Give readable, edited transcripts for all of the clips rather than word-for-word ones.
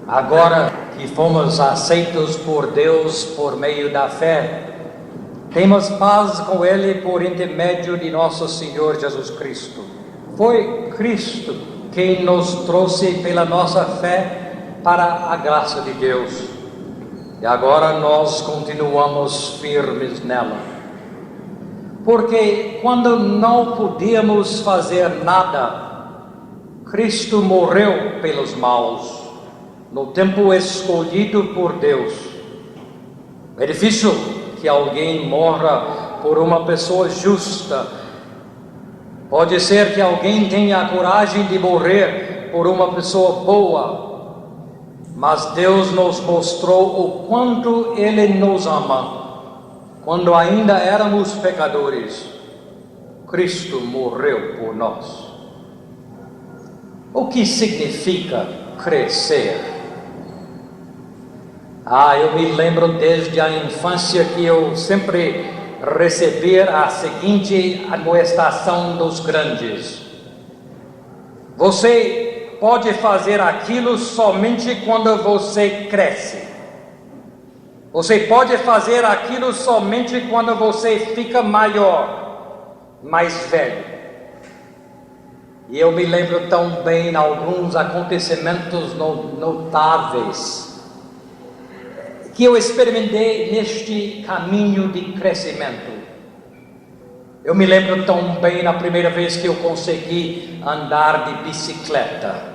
Agora que fomos aceitos por Deus por meio da fé, temos paz com Ele por intermédio de nosso Senhor Jesus Cristo. Foi Cristo quem nos trouxe pela nossa fé para a graça de Deus. E agora nós continuamos firmes nela. Porque quando não podíamos fazer nada, Cristo morreu pelos maus, no tempo escolhido por Deus. É difícil que alguém morra por uma pessoa justa. Pode ser que alguém tenha a coragem de morrer por uma pessoa boa, mas Deus nos mostrou o quanto Ele nos ama. Quando ainda éramos pecadores, Cristo morreu por nós. O que significa crescer? Eu me lembro desde a infância que eu sempre recebi a seguinte admoestação dos grandes: você pode fazer aquilo somente quando você cresce. Você pode fazer aquilo somente quando você fica maior, mais velho. E eu me lembro tão bem de alguns acontecimentos notáveis que eu experimentei neste caminho de crescimento. Eu me lembro tão bem na primeira vez que eu consegui andar de bicicleta.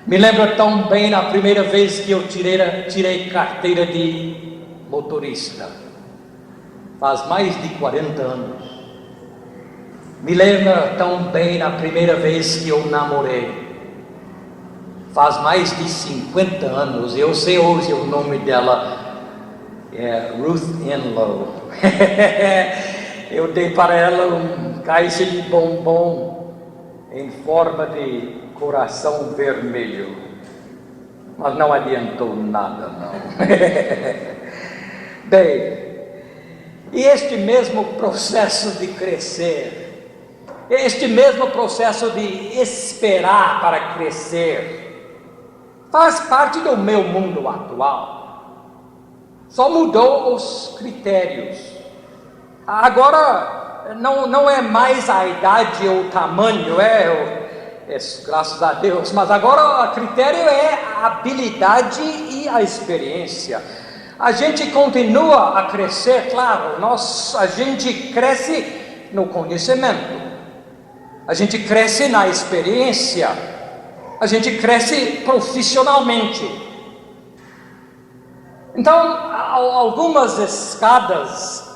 Me lembro tão bem na primeira vez que eu tirei carteira de motorista. Faz mais de 40 anos. Me lembro tão bem na primeira vez que eu namorei. Faz mais de 50 anos, eu sei hoje o nome dela, é Ruth Enlow. Eu dei para ela um caixa de bombom em forma de coração vermelho, mas não adiantou nada não. Bem, e este mesmo processo de crescer, este mesmo processo de esperar para crescer, faz parte do meu mundo atual. Só mudou os critérios. Agora não é mais a idade ou o tamanho, graças a Deus, mas agora o critério é a habilidade e a experiência. A gente continua a crescer, claro, a gente cresce no conhecimento, a gente cresce na experiência, a gente cresce profissionalmente. Então, algumas escadas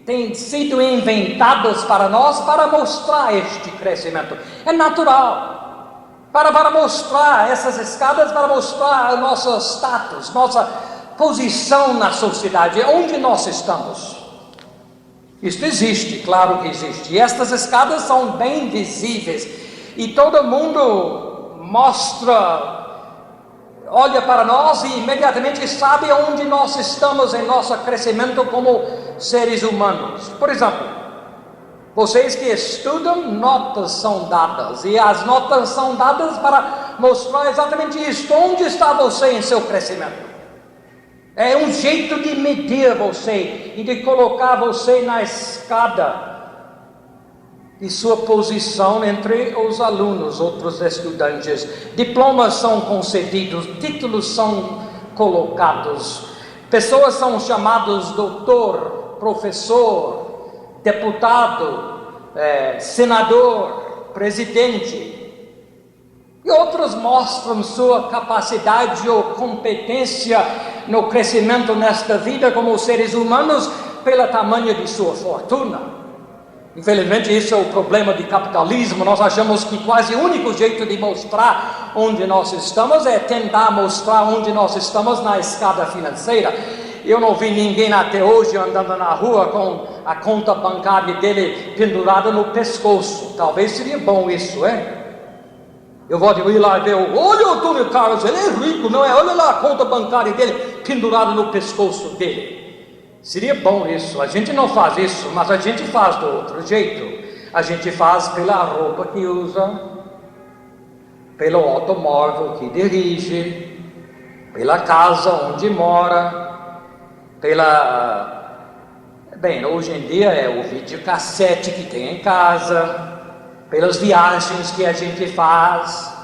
têm sido inventadas para nós para mostrar este crescimento. É natural. Para mostrar essas escadas, para mostrar o nosso status, nossa posição na sociedade, onde nós estamos. Isto existe, claro que existe. E estas escadas são bem visíveis. E todo mundo olha para nós e imediatamente sabe onde nós estamos em nosso crescimento como seres humanos. Por exemplo, vocês que estudam, notas são dadas. E as notas são dadas para mostrar exatamente isso. Onde está você em seu crescimento? É um jeito de medir você e de colocar você na escada de sua posição entre os alunos, outros estudantes. Diplomas são concedidos, títulos são colocados, pessoas são chamadas doutor, professor, deputado, senador, presidente. E outros mostram sua capacidade ou competência no crescimento nesta vida como seres humanos pelo tamanho de sua fortuna. Infelizmente, isso é o problema do capitalismo. Nós achamos que quase o único jeito de mostrar onde nós estamos é tentar mostrar onde nós estamos na escada financeira. Eu não vi ninguém até hoje andando na rua com a conta bancária dele pendurada no pescoço. Talvez seria bom isso, Eu vou ir lá e ver, olha o Antônio Carlos, ele é rico, não é? Olha lá a conta bancária dele pendurada no pescoço dele. Seria bom isso. A gente não faz isso, mas a gente faz do outro jeito. A gente faz pela roupa que usa, pelo automóvel que dirige, pela casa onde mora, Bem, hoje em dia é o videocassete que tem em casa, pelas viagens que a gente faz.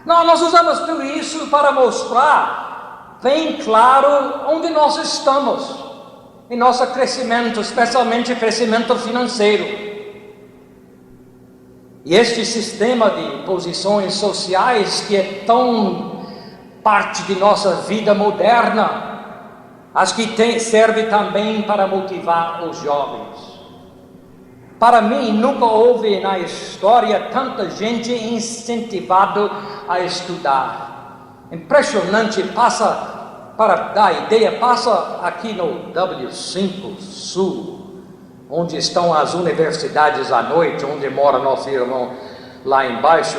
Não, nós usamos tudo isso para mostrar bem claro onde nós estamos em nosso crescimento, especialmente crescimento financeiro. E este sistema de posições sociais que é tão parte de nossa vida moderna, acho que serve também para motivar os jovens. Para mim, nunca houve na história tanta gente incentivada a estudar. Impressionante, para dar ideia, passa aqui no W5 Sul, onde estão as universidades à noite, onde mora nosso irmão lá embaixo,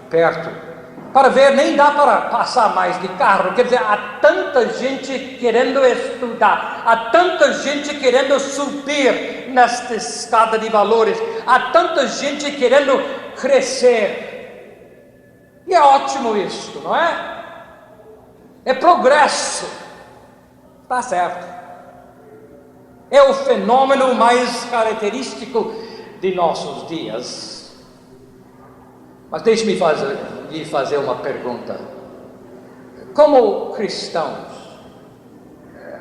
perto. Para ver, nem dá para passar mais de carro. Quer dizer, há tanta gente querendo estudar, há tanta gente querendo subir nesta escada de valores, há tanta gente querendo crescer. E é ótimo isso, não é? É progresso. Está certo. É o fenômeno mais característico de nossos dias. Mas deixe-me fazer uma pergunta. Como cristãos,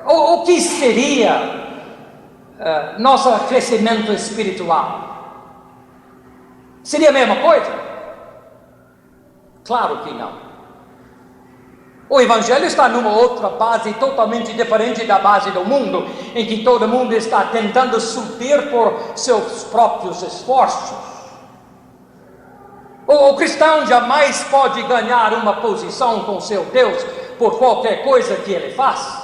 o que seria nosso crescimento espiritual? Seria a mesma coisa? Claro que não. O Evangelho está numa outra base totalmente diferente da base do mundo, em que todo mundo está tentando subir por seus próprios esforços. O cristão jamais pode ganhar uma posição com seu Deus por qualquer coisa que ele faz.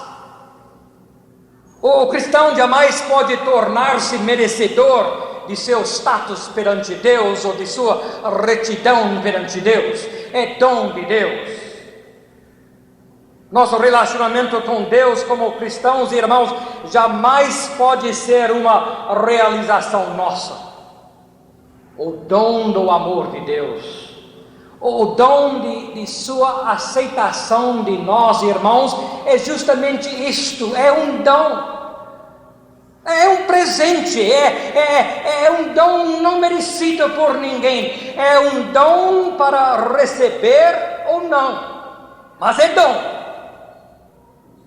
O cristão jamais pode tornar-se merecedor de seu status perante Deus ou de sua retidão perante Deus. É dom de Deus. Nosso relacionamento com Deus como cristãos e irmãos jamais pode ser uma realização nossa. O dom do amor de Deus, o dom de sua aceitação de nós, irmãos, é justamente isto, é um dom, é um presente, é um dom não merecido por ninguém, é um dom para receber ou não, mas é dom.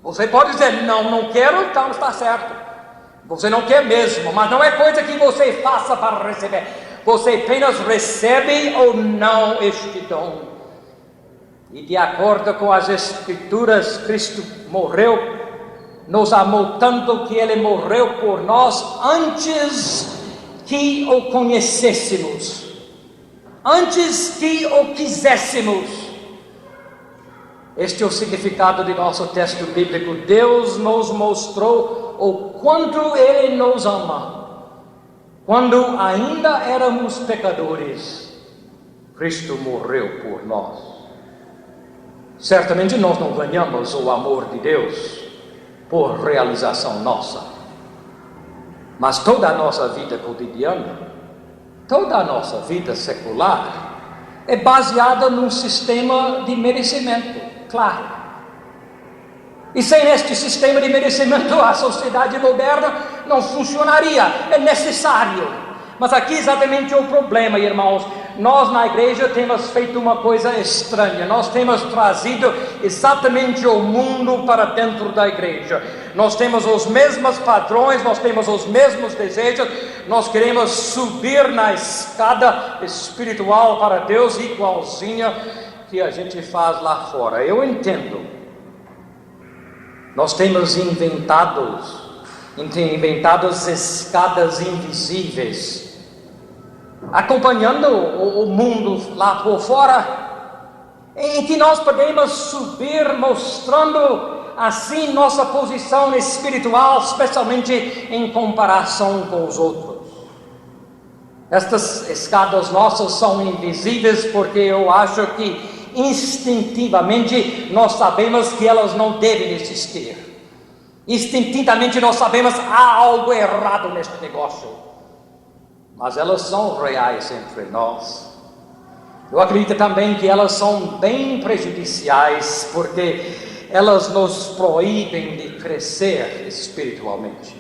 Você pode dizer, não quero, então está certo, você não quer mesmo, mas não é coisa que você faça para receber. Você apenas recebe ou não este dom. E de acordo com as Escrituras, Cristo morreu, nos amou tanto que Ele morreu por nós antes que o conhecêssemos, antes que o quiséssemos. Este é o significado de nosso texto bíblico. Deus nos mostrou o quanto Ele nos ama. Quando ainda éramos pecadores, Cristo morreu por nós. Certamente nós não ganhamos o amor de Deus por realização nossa. Mas toda a nossa vida cotidiana, toda a nossa vida secular, é baseada num sistema de merecimento, claro. E sem este sistema de merecimento, a sociedade moderna não funcionaria, é necessário. Mas aqui exatamente é o problema, irmãos. Nós na igreja temos feito uma coisa estranha. Nós temos trazido exatamente o mundo para dentro da igreja. Nós temos os mesmos padrões, nós temos os mesmos desejos. Nós queremos subir na escada espiritual para Deus igualzinha que a gente faz lá fora. Eu entendo. Nós temos inventado escadas invisíveis, acompanhando o mundo lá por fora, em que nós podemos subir mostrando assim nossa posição espiritual, especialmente em comparação com os outros. Estas escadas nossas são invisíveis porque eu acho que instintivamente nós sabemos que elas não devem existir. Instintivamente nós sabemos que há algo errado neste negócio. Mas elas são reais entre nós. Eu acredito também que elas são bem prejudiciais porque elas nos proíbem de crescer espiritualmente.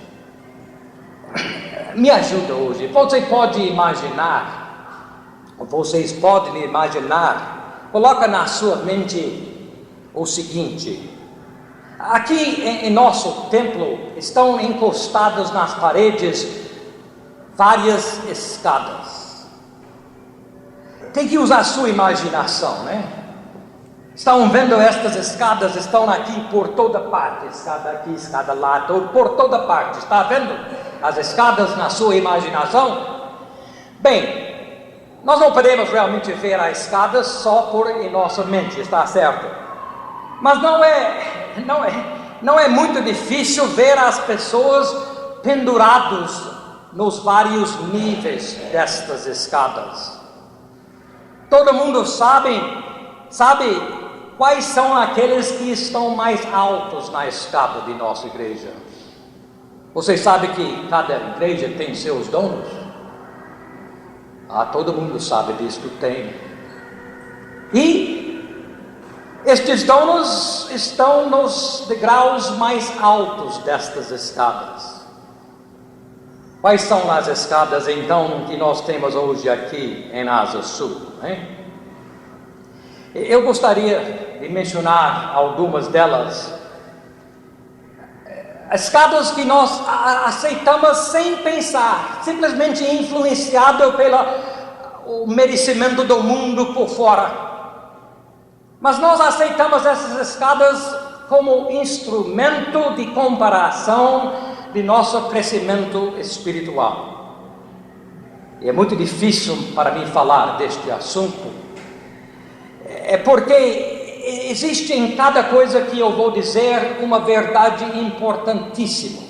Me ajuda hoje. Você pode imaginar, vocês podem imaginar, coloca na sua mente o seguinte: aqui em nosso templo estão encostadas nas paredes várias escadas. Tem que usar a sua imaginação, né? Estão vendo estas escadas, estão aqui por toda parte, escada aqui, escada lá, por toda parte. Está vendo as escadas na sua imaginação? Bem, nós não podemos realmente ver as escadas só em nossa mente, está certo? Mas não é muito difícil ver as pessoas penduradas nos vários níveis destas escadas. Todo mundo sabe quais são aqueles que estão mais altos na escada de nossa igreja. Vocês sabem que cada igreja tem seus donos? Todo mundo sabe disso, tem. E estes donos estão nos degraus mais altos destas escadas. Quais são as escadas, então, que nós temos hoje aqui em Asa Sul, hein? Eu gostaria de mencionar algumas delas. Escadas que nós aceitamos sem pensar, simplesmente influenciado pelo merecimento do mundo por fora. Mas nós aceitamos essas escadas como instrumento de comparação de nosso crescimento espiritual. E é muito difícil para mim falar deste assunto, porque existe em cada coisa que eu vou dizer uma verdade importantíssima.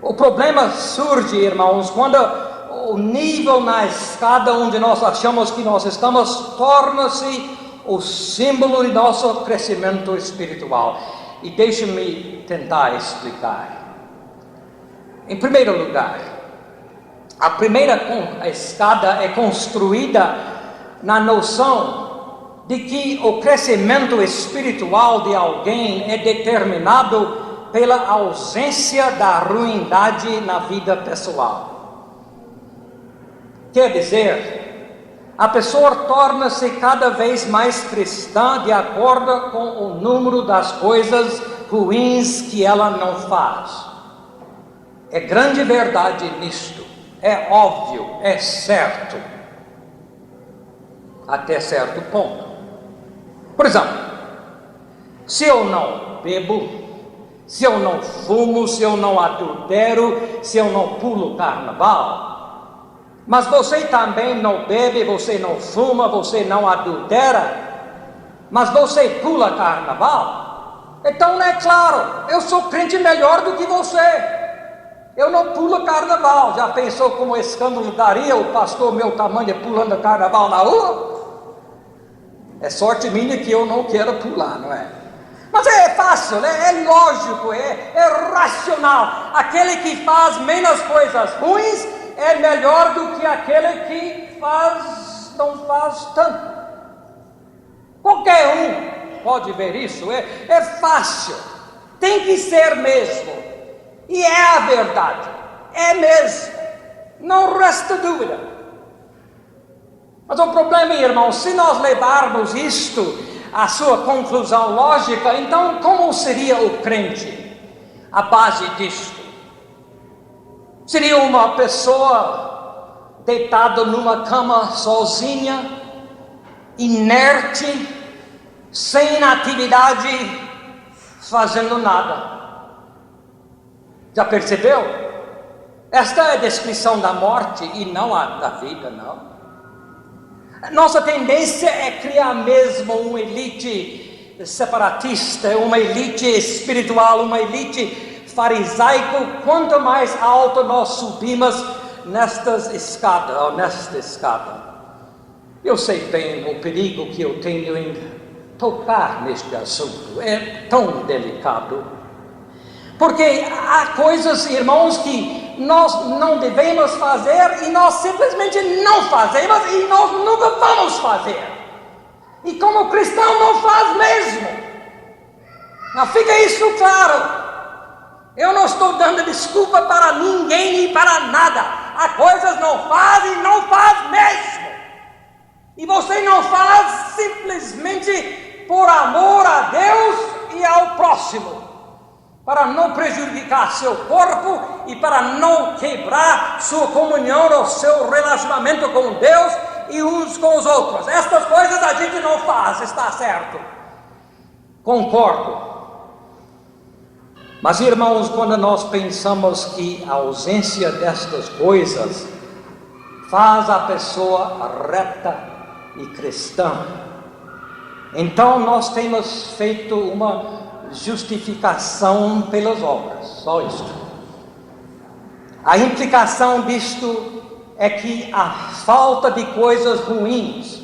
O problema surge, irmãos, quando o nível na escada onde nós achamos que nós estamos torna-se o símbolo de nosso crescimento espiritual. E deixe-me tentar explicar. Em primeiro lugar, a primeira escada é construída na noção de que o crescimento espiritual de alguém é determinado pela ausência da ruindade na vida pessoal. Quer dizer, a pessoa torna-se cada vez mais cristã de acordo com o número das coisas ruins que ela não faz. É grande verdade nisto, é óbvio, é certo, até certo ponto. Por exemplo, se eu não bebo, se eu não fumo, se eu não adultero, se eu não pulo carnaval, mas você também não bebe, você não fuma, você não adultera, mas você pula carnaval, então é claro, eu sou crente melhor do que você. Eu não pulo carnaval. Já pensou como escândalo daria o pastor meu tamanho pulando carnaval na rua? É sorte minha que eu não quero pular, não é? Mas é fácil, né? É lógico, é racional. Aquele que faz menos coisas ruins é melhor do que aquele que não faz tanto. Qualquer um pode ver isso, é fácil, tem que ser mesmo, e é a verdade, é mesmo, não resta dúvida. Mas o problema, irmão, se nós levarmos isto à sua conclusão lógica, então como seria o crente à base disto? Seria uma pessoa deitada numa cama sozinha, inerte, sem atividade, fazendo nada. Já percebeu? Esta é a descrição da morte e não a da vida, não. Nossa tendência é criar mesmo uma elite separatista, uma elite espiritual, uma elite farisaico. Quanto mais alto nós subimos nesta escada. Eu sei bem o perigo que eu tenho em tocar neste assunto, é tão delicado. Porque há coisas, irmãos, que nós não devemos fazer e nós simplesmente não fazemos e nós nunca vamos fazer. E como cristão não faz mesmo. Não fica isso claro. Eu não estou dando desculpa para ninguém e para nada. Há coisas não faz e não faz mesmo. E você não faz simplesmente por amor a Deus e ao próximo, para não prejudicar seu corpo e para não quebrar sua comunhão ou seu relacionamento com Deus e uns com os outros. Estas coisas a gente não faz, está certo. Concordo. Mas, irmãos, quando nós pensamos que a ausência destas coisas faz a pessoa reta e cristã, então nós temos feito uma justificação pelas obras, só isto. A implicação disto é que a falta de coisas ruins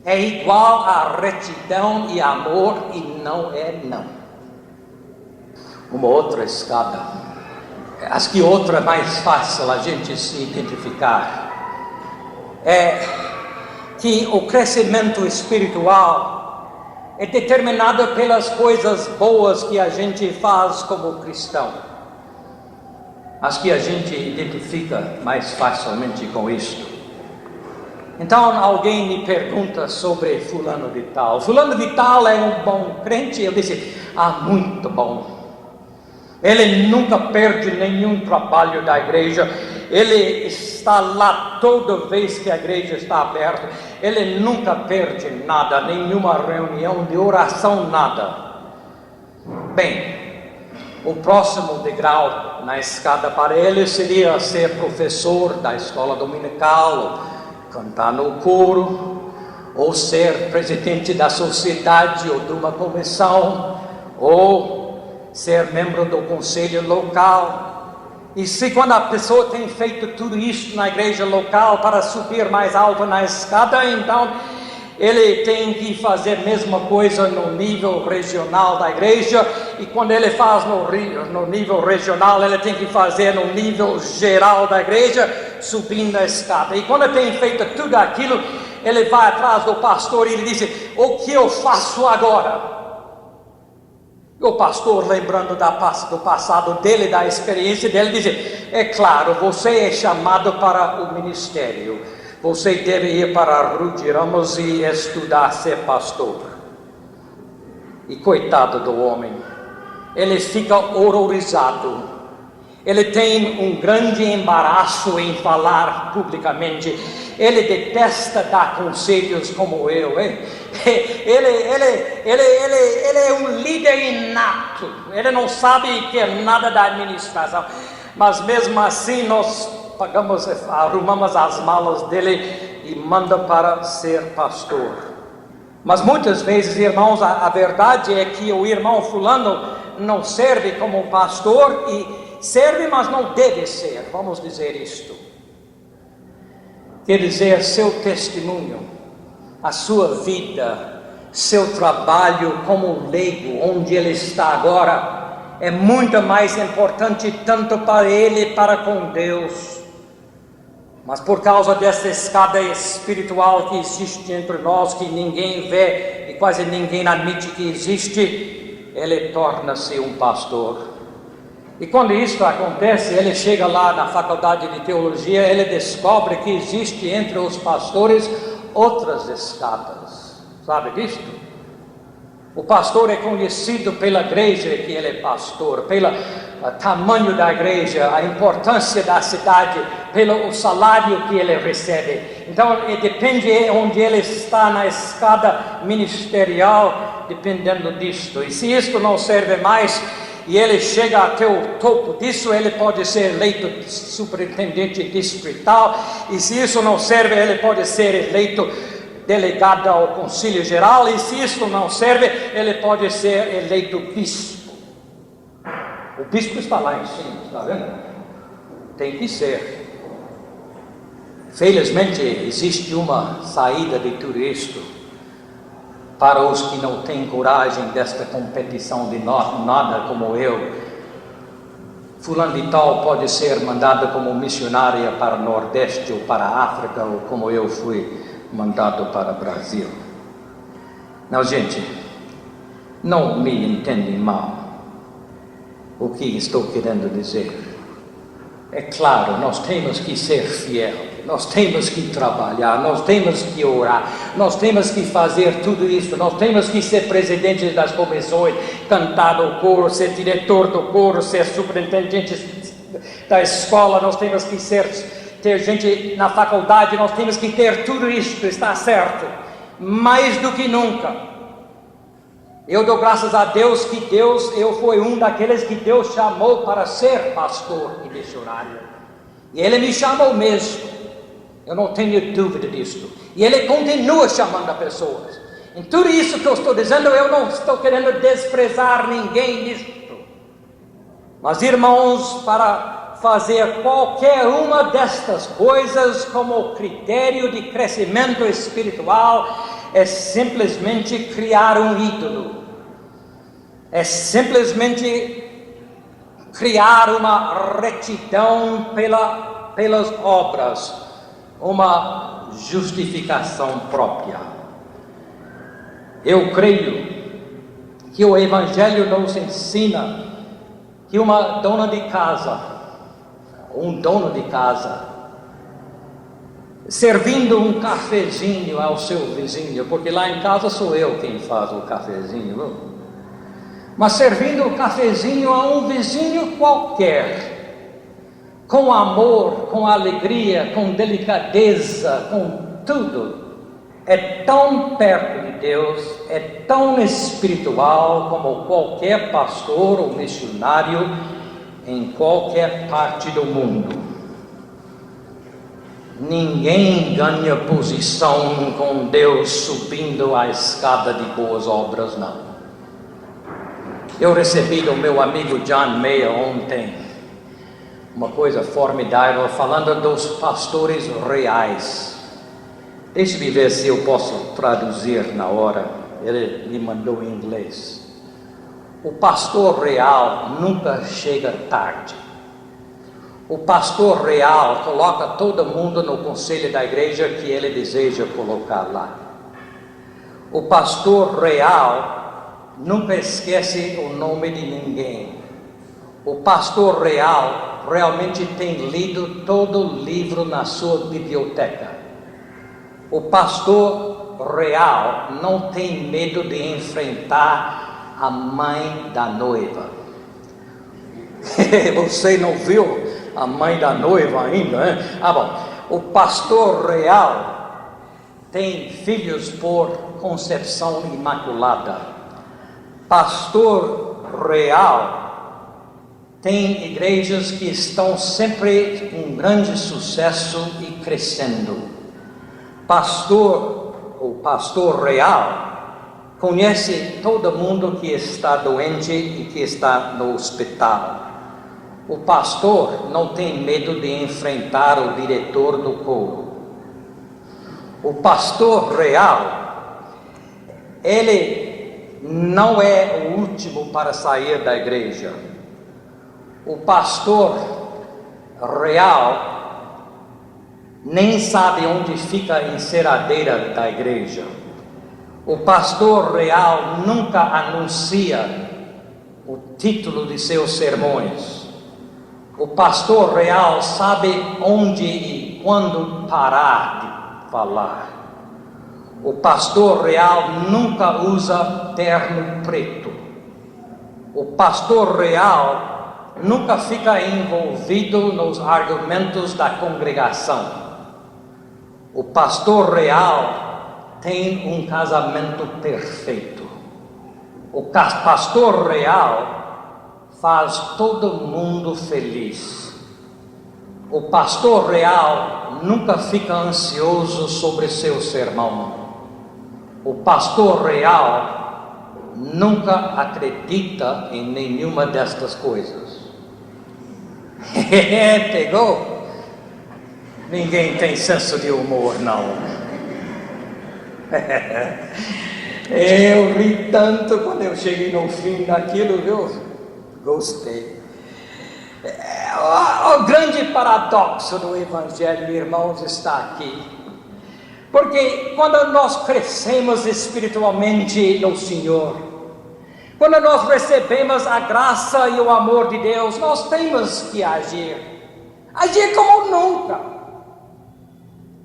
é igual a retidão e amor, e não é não. Uma outra escada, acho que outra é mais fácil a gente se identificar, é que o crescimento espiritual é determinado pelas coisas boas que a gente faz como cristão. Acho que a gente identifica mais facilmente com isto. Então alguém me pergunta sobre fulano de tal. Fulano de tal é um bom crente? Eu disse, muito bom. Ele nunca perde nenhum trabalho da igreja. Ele está lá toda vez que a igreja está aberta. Ele nunca perde nada, nenhuma reunião de oração, nada. Bem, o próximo degrau na escada para ele seria ser professor da escola dominical, cantar no coro, ou ser presidente da sociedade ou de uma comissão, ou ser membro do conselho local. E se quando a pessoa tem feito tudo isso na igreja local para subir mais alto na escada, então ele tem que fazer a mesma coisa no nível regional da igreja, e quando ele faz no nível regional, ele tem que fazer no nível geral da igreja, subindo a escada. E quando ele tem feito tudo aquilo, ele vai atrás do pastor e ele diz, o que eu faço agora? O pastor, lembrando do passado dele, da experiência dele, diz, é claro, você é chamado para o ministério, você deve ir para Rude Ramos e estudar ser pastor. E coitado do homem, ele fica horrorizado, ele tem um grande embaraço em falar publicamente, ele detesta dar conselhos como eu, hein? Ele é um líder inato, ele não sabe que é nada da administração, mas mesmo assim nós arrumamos as malas dele e manda para ser pastor. Mas muitas vezes, irmãos, a verdade é que o irmão fulano não serve como pastor, e serve, mas não deve ser, vamos dizer isto. Quer dizer, seu testemunho, a sua vida, seu trabalho como leigo, onde ele está agora, é muito mais importante tanto para ele para com Deus. Mas por causa dessa escada espiritual que existe entre nós, que ninguém vê e quase ninguém admite que existe, ele torna-se um pastor. E quando isso acontece, ele chega lá na faculdade de teologia, ele descobre que existe entre os pastores outras escadas. Sabe disso? O pastor é conhecido pela igreja que ele é pastor, pelo tamanho da igreja, a importância da cidade, pelo salário que ele recebe. Então, depende onde ele está na escada ministerial, dependendo disto. E se isto não serve mais, e ele chega até o topo disso, ele pode ser eleito superintendente distrital, e se isso não serve, ele pode ser eleito delegado ao Conselho Geral, e se isso não serve, ele pode ser eleito bispo. O bispo está lá em cima, está vendo? Tem que ser. Felizmente existe uma saída de tudo isto para os que não têm coragem desta competição de nada como eu. Fulano de tal pode ser mandado como missionária para o Nordeste ou para a África, ou como eu fui mandado para o Brasil. Não, gente, não me entendem mal. O que estou querendo dizer? É claro, nós temos que ser fiel, nós temos que trabalhar, nós temos que orar, nós temos que fazer tudo isso, nós temos que ser presidente das comissões, cantar no coro, ser diretor do coro, ser superintendente da escola, nós temos que ter gente na faculdade, nós temos que ter tudo isso, está certo, mais do que nunca. Eu dou graças a Deus que eu fui um daqueles que Deus chamou para ser pastor e missionário. E Ele me chamou mesmo. Eu não tenho dúvida disso. E Ele continua chamando pessoas. Em tudo isso que eu estou dizendo, eu não estou querendo desprezar ninguém nisso. Mas, irmãos, para fazer qualquer uma destas coisas como critério de crescimento espiritual, é simplesmente criar um ídolo. É simplesmente criar uma retidão pelas obras, uma justificação própria. Eu creio que o Evangelho nos ensina que uma dona de casa, um dono de casa, servindo um cafezinho ao seu vizinho, porque lá em casa sou eu quem faz o cafezinho, viu? Mas servindo o cafezinho a um vizinho qualquer, com amor, com alegria, com delicadeza, com tudo, é tão perto de Deus, é tão espiritual como qualquer pastor ou missionário em qualquer parte do mundo. Ninguém ganha posição com Deus subindo a escada de boas obras, não. Eu recebi do meu amigo John Mayer ontem uma coisa formidável, falando dos pastores reais. Deixe-me ver se eu posso traduzir na hora. Ele me mandou em inglês. O pastor real nunca chega tarde. O pastor real coloca todo mundo no conselho da igreja que ele deseja colocar lá. O pastor real nunca esquece o nome de ninguém. O pastor real realmente tem lido todo o livro na sua biblioteca. O pastor real não tem medo de enfrentar a mãe da noiva. Você não viu a mãe da noiva ainda, hein? Bom. O pastor real tem filhos por concepção imaculada. Pastor real tem igrejas que estão sempre com grande sucesso e crescendo. O pastor real conhece todo mundo que está doente e que está no hospital. O pastor não tem medo de enfrentar o diretor do coro. O pastor real, ele não é o último para sair da igreja. O pastor real nem sabe onde fica a enceradeira da igreja. O pastor real nunca anuncia o título de seus sermões. O pastor real sabe onde e quando parar de falar. O pastor real nunca usa terno preto. O pastor real nunca fica envolvido nos argumentos da congregação. O pastor real tem um casamento perfeito. O pastor real faz todo mundo feliz. O pastor real nunca fica ansioso sobre seu sermão. O pastor real nunca acredita em nenhuma destas coisas. Pegou? Ninguém tem senso de humor, não. Eu ri tanto quando eu cheguei no fim daquilo, viu? Gostei. O grande paradoxo do Evangelho, irmãos, está aqui. Porque quando nós crescemos espiritualmente no Senhor, quando nós recebemos a graça e o amor de Deus, nós temos que agir como nunca.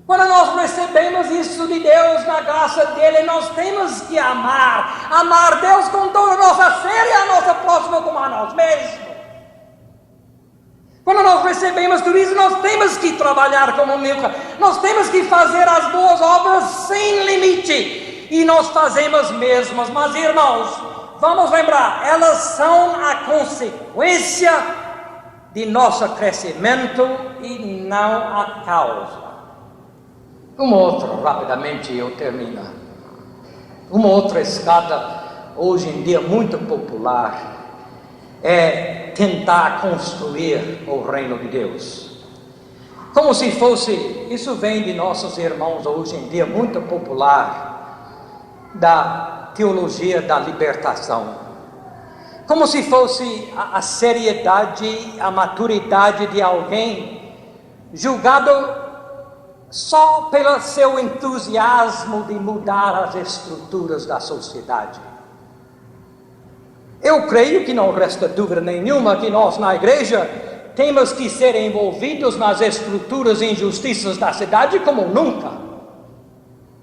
Quando nós recebemos isso de Deus, na graça dele, nós temos que amar Deus com toda a nossa ser e a nossa próxima como a nós mesmos. Quando nós recebemos tudo isso, nós temos que trabalhar como nunca, nós temos que fazer as boas obras sem limite, e nós fazemos mesmo, mas irmãos, vamos lembrar, elas são a consequência de nosso crescimento e não a causa. Uma outra, rapidamente eu termino. Uma outra escada, hoje em dia muito popular, é tentar construir o reino de Deus. Como se fosse, isso vem de nossos irmãos hoje em dia, muito popular, da teologia da libertação. Como se fosse a seriedade, a maturidade de alguém julgado só pelo seu entusiasmo de mudar as estruturas da sociedade. Eu creio que não resta dúvida nenhuma que nós na igreja temos que ser envolvidos nas estruturas e injustiças da cidade como nunca.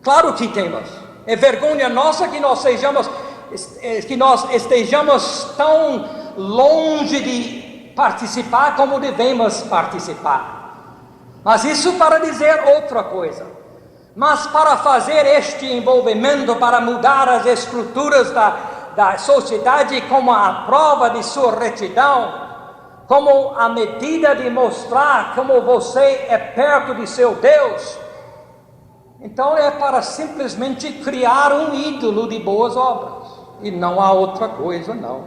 Claro que temos. É vergonha nossa que nós estejamos tão longe de participar como devemos participar. Mas isso para dizer outra coisa. Mas para fazer este envolvimento, para mudar as estruturas da sociedade como a prova de sua retidão, como a medida de mostrar como você é perto de seu Deus, então é para simplesmente criar um ídolo de boas obras, e não há outra coisa não.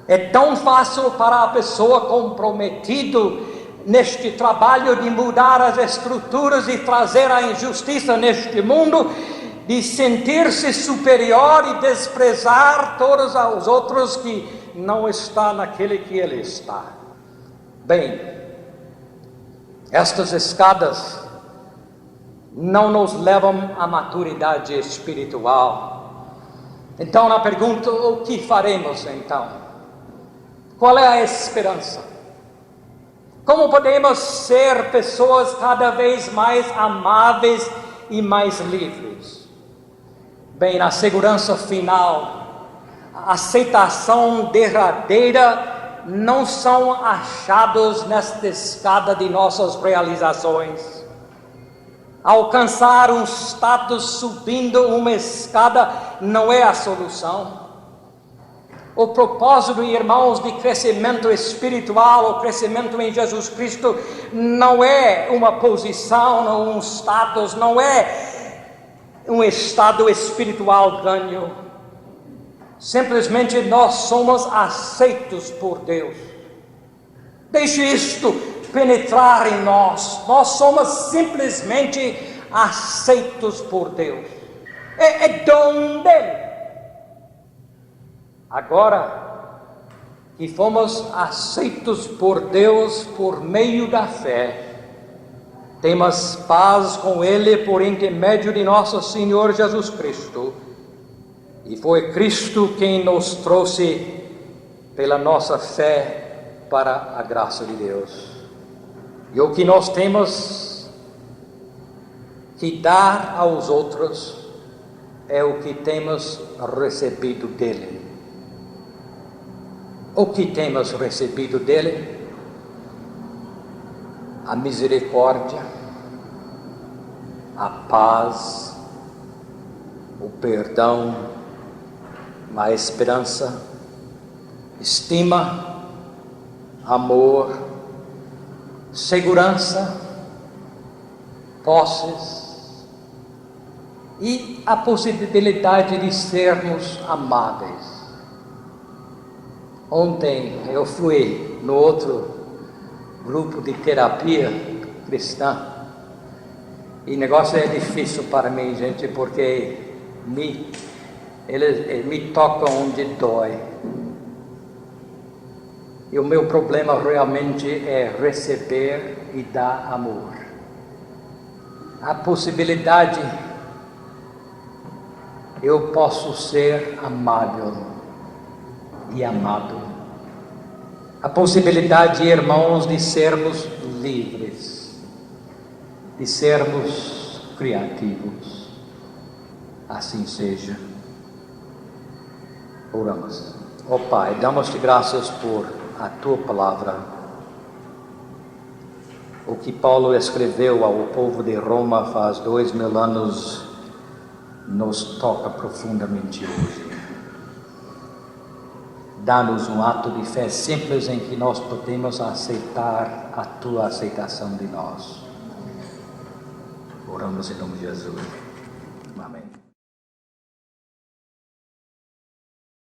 É tão fácil para a pessoa comprometida neste trabalho de mudar as estruturas e trazer a injustiça neste mundo, de sentir-se superior e desprezar todos os outros que não estão naquele que ele está. Bem, estas escadas não nos levam à maturidade espiritual. Então, na pergunta, o que faremos então? Qual é a esperança? Como podemos ser pessoas cada vez mais amáveis e mais livres? Bem, na segurança final, a aceitação derradeira não são achados nesta escada de nossas realizações. Alcançar um status subindo uma escada não é a solução. O propósito, irmãos, de crescimento espiritual, o crescimento em Jesus Cristo, não é uma posição, um status, não é um estado espiritual ganho. Simplesmente nós somos aceitos por Deus. Deixe isto penetrar em nós. Nós somos simplesmente aceitos por Deus. É dom dele. Agora que fomos aceitos por Deus por meio da fé, temos paz com Ele por intermédio de nosso Senhor Jesus Cristo. E foi Cristo quem nos trouxe pela nossa fé para a graça de Deus. E o que nós temos que dar aos outros é o que temos recebido dele. O que temos recebido dele? A misericórdia, a paz, o perdão, a esperança, estima, amor, segurança, posses e a possibilidade de sermos amáveis. Ontem eu fui no outro grupo de terapia cristã. E o negócio é difícil para mim, gente, porque eles me tocam onde dói. E o meu problema realmente é receber e dar amor. A possibilidade, eu posso ser amável e amado. A possibilidade, irmãos, de sermos livres, de sermos criativos. Assim seja. Oramos. Ó Pai, damos-te graças por a tua palavra. O que Paulo escreveu ao povo de Roma faz 2000 anos nos toca profundamente hoje. Dá-nos um ato de fé simples em que nós podemos aceitar a tua aceitação de nós. Oramos em nome de Jesus.